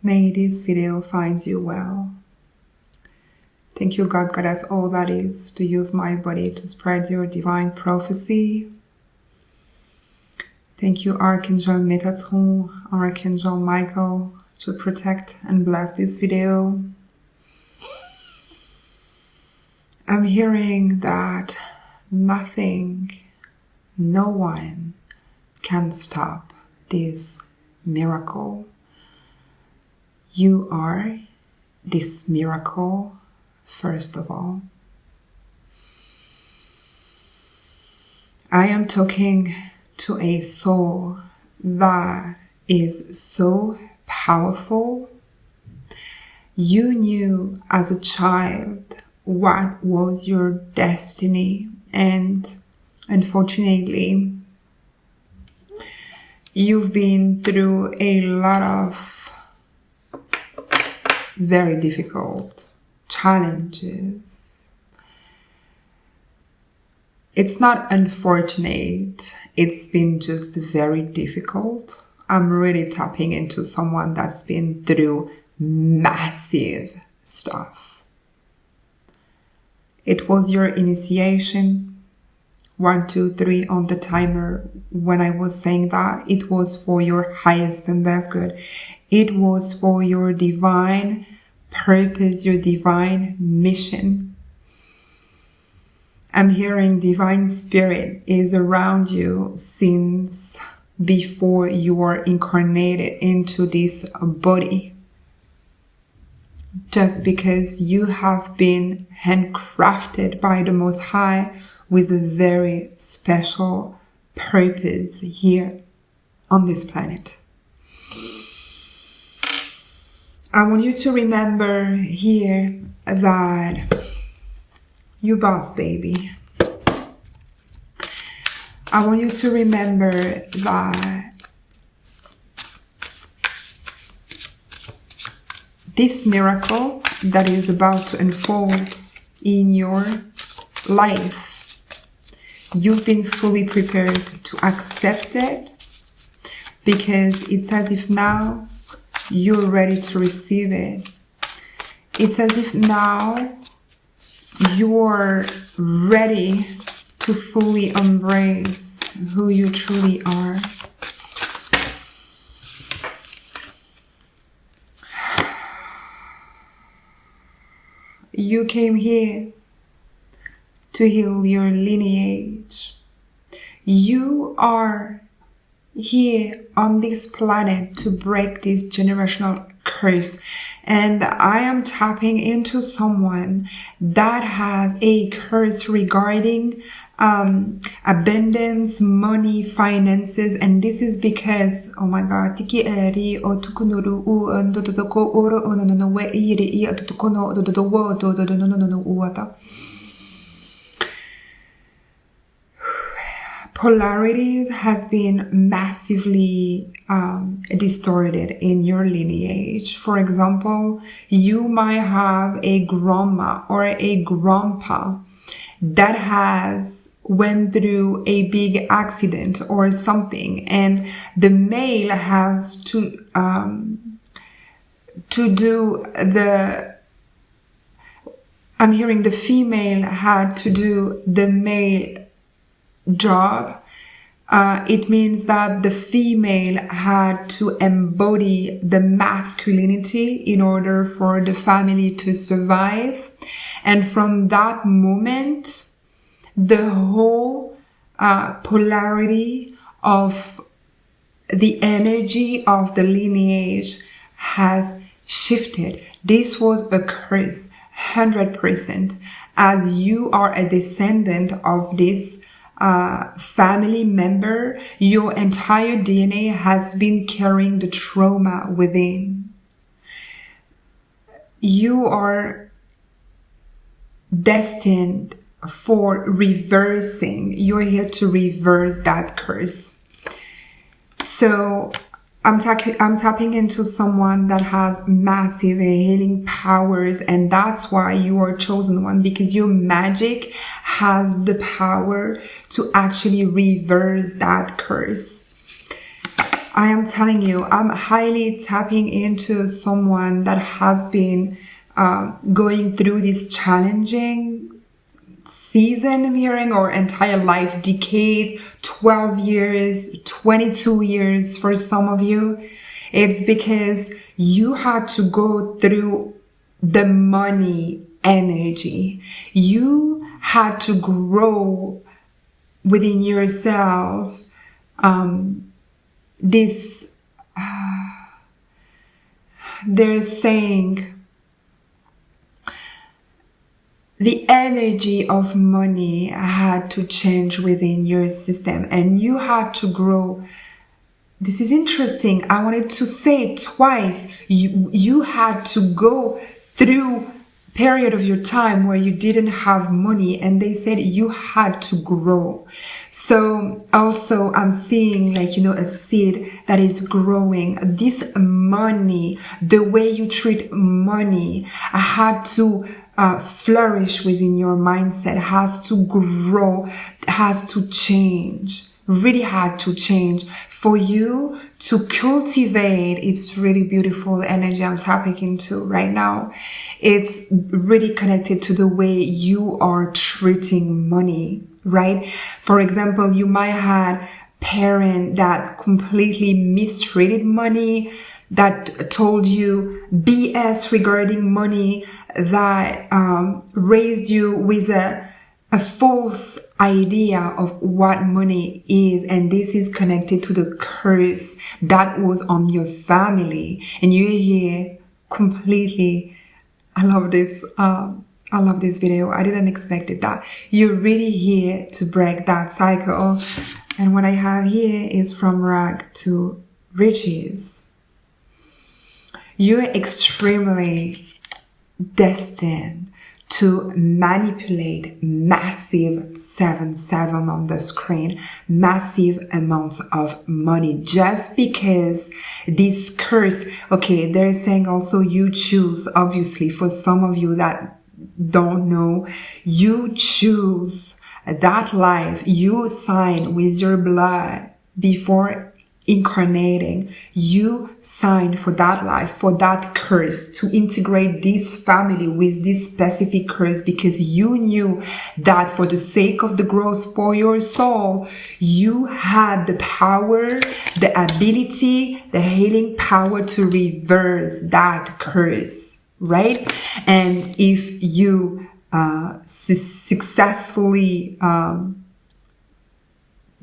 May this video find you well. Thank you, God, Goddess, all that is, to use my body to spread your divine prophecy. Thank you, Archangel Metatron, Archangel Michael, to protect and bless this video. I'm hearing that nothing, no one can stop this miracle. You are this miracle, first of all. I am talking to a soul that is so powerful. You knew as a child what was your destiny, and unfortunately, you've been through a lot of very difficult challenges. It's not unfortunate, it's been just very difficult. I'm really tapping into someone that's been through massive stuff. It was your initiation. 1, 2, 3 on the timer. When I was saying that, it was for your highest and best good. It was for your divine purpose, your divine mission. I'm hearing divine spirit is around you since before you were incarnated into this body. Just because you have been handcrafted by the Most High with a very special purpose here on this planet. I want you to remember here that you boss baby. I want you to remember that this miracle that is about to unfold in your life, you've been fully prepared to accept it, because it's as if now you're ready to receive it. It's as if now you're ready to fully embrace who you truly are. You came here to heal your lineage. You are here on this planet to break this generational curse. And I am tapping into someone that has a curse regarding abundance, money, finances, and this is because, oh my God, polarities has been massively distorted in your lineage. For example, you might have a grandma or a grandpa that has went through a big accident or something, and the male has to do the, I'm hearing the female had to do the male job. It means that the female had to embody the masculinity in order for the family to survive. And from that moment, the whole polarity of the energy of the lineage has shifted. This was a curse, 100%. As you are a descendant of this family member, your entire DNA has been carrying the trauma within. You are destined for reversing. You're here to reverse that curse. So I'm tapping into someone that has massive healing powers, and that's why you are chosen one, because your magic has the power to actually reverse that curse. I am telling you, I'm highly tapping into someone that has been going through this challenging season, I'm hearing, or entire life, decades, 12 years, 22 years for some of you. It's because you had to go through the money energy. You had to grow within yourself this they're saying the energy of money had to change within your system, and you had to grow. This is interesting. I wanted to say it twice. You had to go through period of your time where you didn't have money, and they said you had to grow. So also I'm seeing, like, you know, a seed that is growing. This money, the way you treat money, had to flourish within your mindset, has to grow, has to change, really had to change for you to cultivate. It's really beautiful energy I'm tapping into right now. It's really connected to the way you are treating money, right? For example, you might have parent that completely mistreated money, that told you BS regarding money, that raised you with a false idea of what money is, and this is connected to the curse that was on your family, and you're here completely. I love this video. I didn't expect it, that you're really here to break that cycle. And what I have here is from rag to riches. You're extremely destined to manipulate massive 7-7 on the screen, massive amounts of money, just because this curse. Okay, they're saying also you choose, obviously, for some of you that don't know, you choose that life. You sign with your blood before incarnating. You signed for that life, for that curse, to integrate this family with this specific curse, because you knew that for the sake of the growth for your soul, you had the power, the ability, the healing power to reverse that curse, right? And if you successfully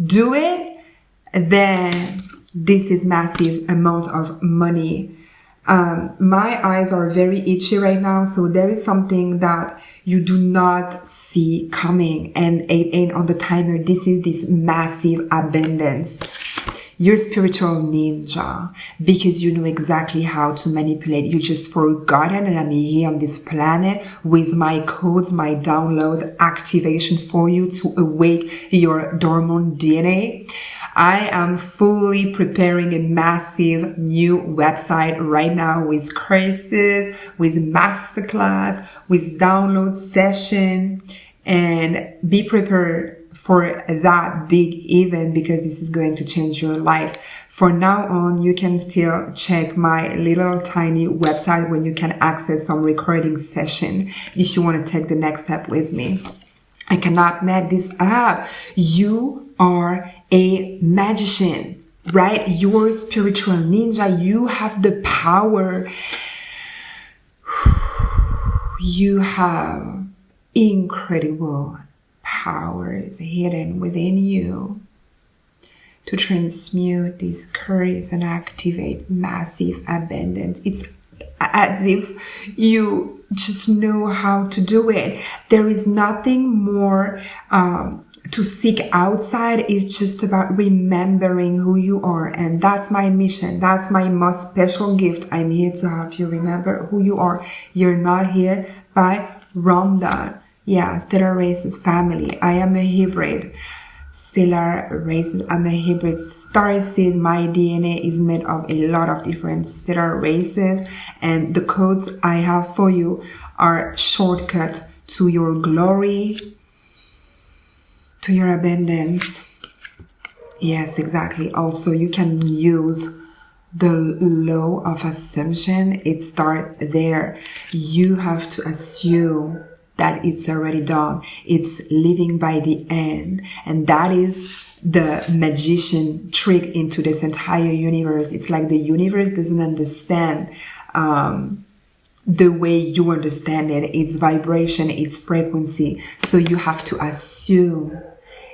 do it, then this is massive amount of money. My eyes are very itchy right now, so there is something that you do not see coming, and 8 on the timer. This is this massive abundance. You're spiritual ninja because you know exactly how to manipulate. You just forgotten, and I'm here on this planet with my codes, my downloads, activation for you to awake your dormant DNA. I am fully preparing a massive new website right now with courses, with masterclass, with download session, and be prepared for that big event, because this is going to change your life. For now on, you can still check my little tiny website when you can access some recording session if you want to take the next step with me. I cannot make this up. You are a magician, right? You're a spiritual ninja. You have the power. You have incredible powers hidden within you to transmute this curse and activate massive abundance. It's as if you just know how to do it. There is nothing more to seek outside. It's just about remembering who you are, and that's my mission. That's my most special gift. I'm here to help you remember who you are. You're not here by random. Yeah, stellar races family. I am a hybrid. Stellar races. I'm a hybrid star seed. My DNA is made of a lot of different stellar races, and the codes I have for you are shortcut to your glory, to your abundance. Yes, exactly. Also, you can use the law of assumption. It starts there. You have to assume that it's already done. It's living by the end. And that is the magician trick into this entire universe. It's like the universe doesn't understand the way you understand it. It's vibration, it's frequency. So you have to assume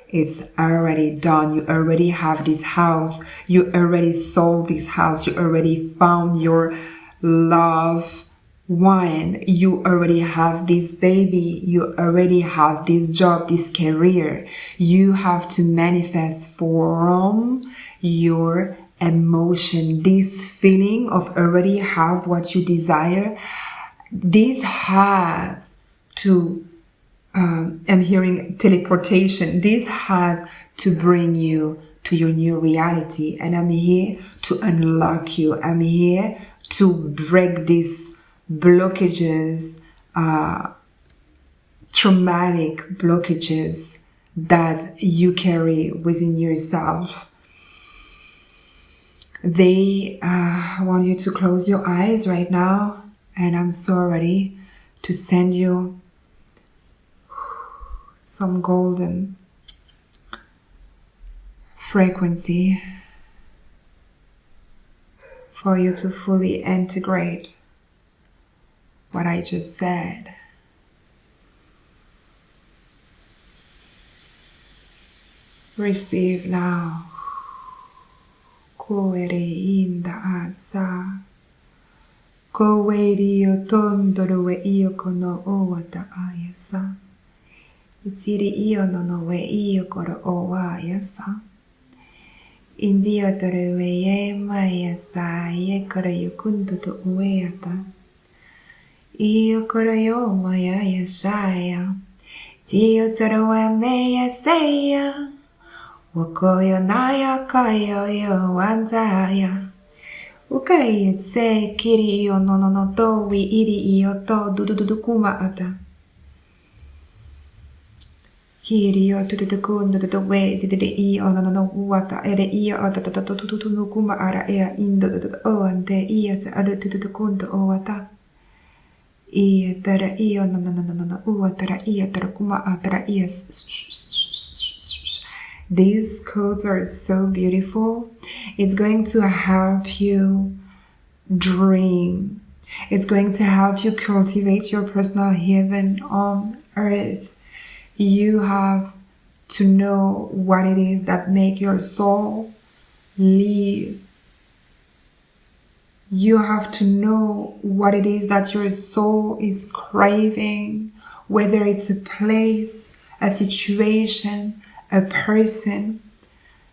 it's already done. You already have this house. You already sold this house. You already found your love one. You already have this baby. You already have this job, this career. You have to manifest from your emotion, this feeling of already have what you desire. This has to I'm hearing teleportation. This has to bring you to your new reality. And I'm here to unlock you. I'm here to break these blockages, traumatic blockages that you carry within yourself. They want you to close your eyes right now. And I'm so ready to send you some golden frequency for you to fully integrate what I just said. Receive now. Koere inda asa. Koeri otondoro we iyo kono owata ayasa. Itsiri iyo no we iyo koro owayasa. India tore we ye mayasa ye koro yukundu to uweata. Iyo koro yo maya yasaya. Tiyo toro we meya seya. Wakoyo naya kayo yo wantaya. Ukai se kiri iyo no to we iri iyo to dudu kuma ata. Kirio tututukun the way did the on no water ere ear or the tutunukuma ara ea in the o and the ear to other tutukun o wata. E tera eo no uatara ear tarakuma atara ears. These codes are so beautiful. It's going to help you dream. It's going to help you cultivate your personal heaven on earth. You have to know what it is that make your soul live. You have to know what it is that your soul is craving, whether it's a place, a situation, a person.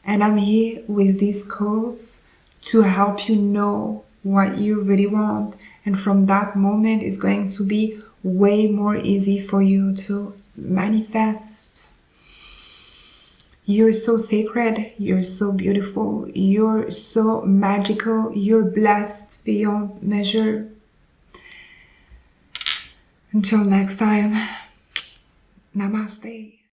And I'm here with these codes to help you know what you really want. And from that moment, it's going to be way more easy for you to manifest. You're so sacred, you're so beautiful, you're so magical, you're blessed beyond measure. Until next time, namaste.